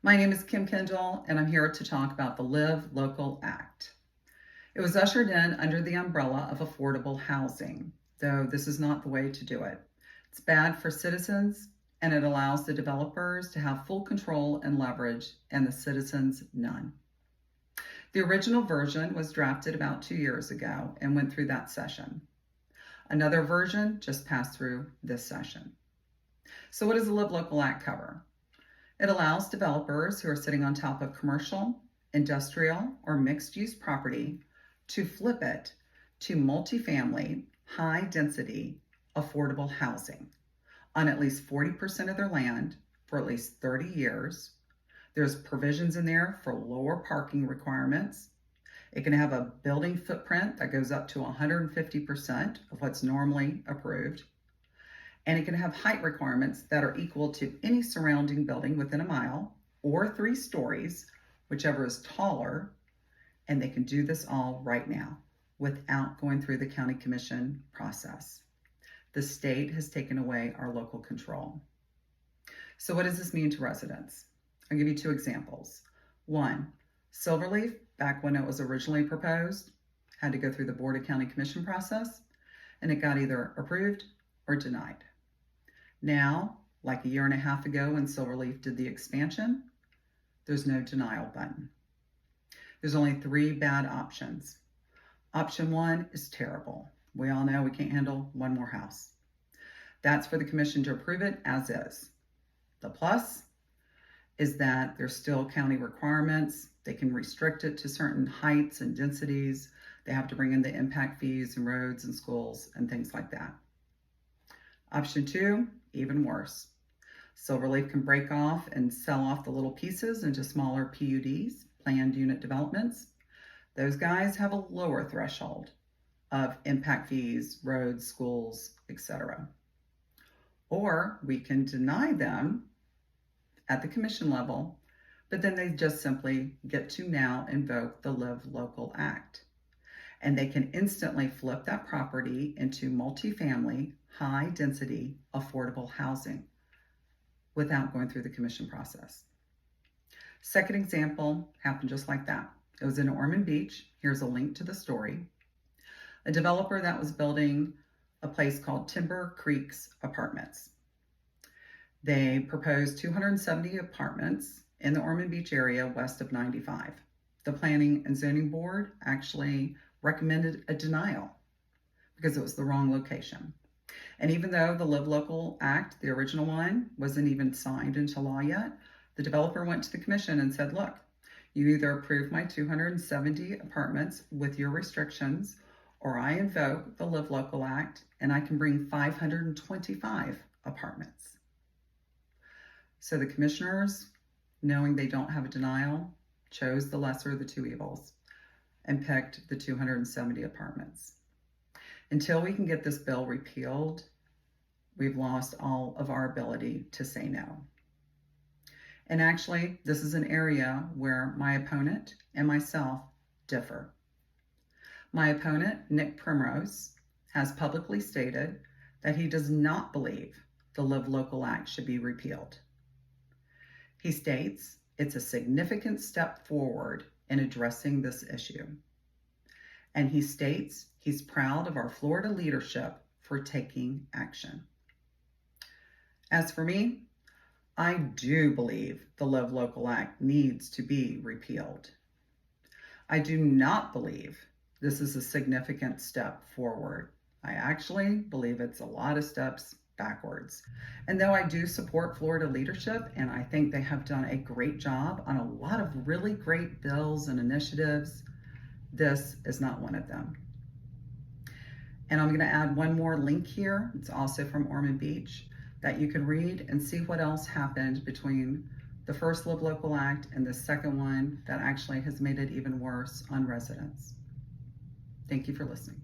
My name is Kim Kendall, and I'm here to talk about the Live Local Act. It was ushered in under the umbrella of affordable housing, though this is not the way to do it. It's bad for citizens, and it allows the developers to have full control and leverage, and the citizens none. The original version was drafted about 2 years ago and went through that session. Another version just passed through this session. So what does the Live Local Act cover? It allows developers who are sitting on top of commercial, industrial, or mixed-use property to flip it to multifamily, high-density, affordable housing on at least 40% of their land for at least 30 years. There's provisions in there for lower parking requirements. It can have a building footprint that goes up to 150% of what's normally approved. And it can have height requirements that are equal to any surrounding building within a mile or 3 stories, whichever is taller. And they can do this all right now without going through the county commission process. The state has taken away our local control. So what does this mean to residents? I'll give you 2 examples. 1, Silverleaf, back when it was originally proposed, had to go through the Board of County Commission process, and it got either approved or denied. Now, like a year and a half ago when Silverleaf did the expansion, there's no denial button. There's only 3 bad options. Option 1 is terrible. We all know we can't handle one more house. That's for the commission to approve it as is. The plus is that there's still county requirements. They can restrict it to certain heights and densities. They have to bring in the impact fees and roads and schools and things like that. Option 2, even worse. Silverleaf can break off and sell off the little pieces into smaller PUDs, planned unit developments. Those guys have a lower threshold of impact fees, roads, schools, etc. Or we can deny them at the commission level, but then they just simply get to now invoke the Live Local Act. And they can instantly flip that property into multifamily, high-density, affordable housing without going through the commission process. Second example happened just like that. It was in Ormond Beach. Here's a link to the story. A developer that was building a place called Timber Creeks Apartments. They proposed 270 apartments in the Ormond Beach area west of 95. The Planning and Zoning Board actually recommended a denial because it was the wrong location. And even though the Live Local Act, the original one, wasn't even signed into law yet, the developer went to the commission and said, look, you either approve my 270 apartments with your restrictions, or I invoke the Live Local Act and I can bring 525 apartments. So the commissioners, knowing they don't have a denial, chose the lesser of the 2 evils and picked the 270 apartments. Until we can get this bill repealed, we've lost all of our ability to say no. And actually, this is an area where my opponent and myself differ. My opponent, Nick Primrose, has publicly stated that he does not believe the Live Local Act should be repealed. He states it's a significant step forward in addressing this issue. And he states he's proud of our Florida leadership for taking action. As for me, I do believe the Live Local Act needs to be repealed. I do not believe this is a significant step forward. I actually believe it's a lot of steps backwards. And though I do support Florida leadership, and I think they have done a great job on a lot of really great bills and initiatives, this is not one of them. And I'm going to add one more link here. It's also from Ormond Beach that you can read and see what else happened between the first Live Local Act and the second one that actually has made it even worse on residents. Thank you for listening.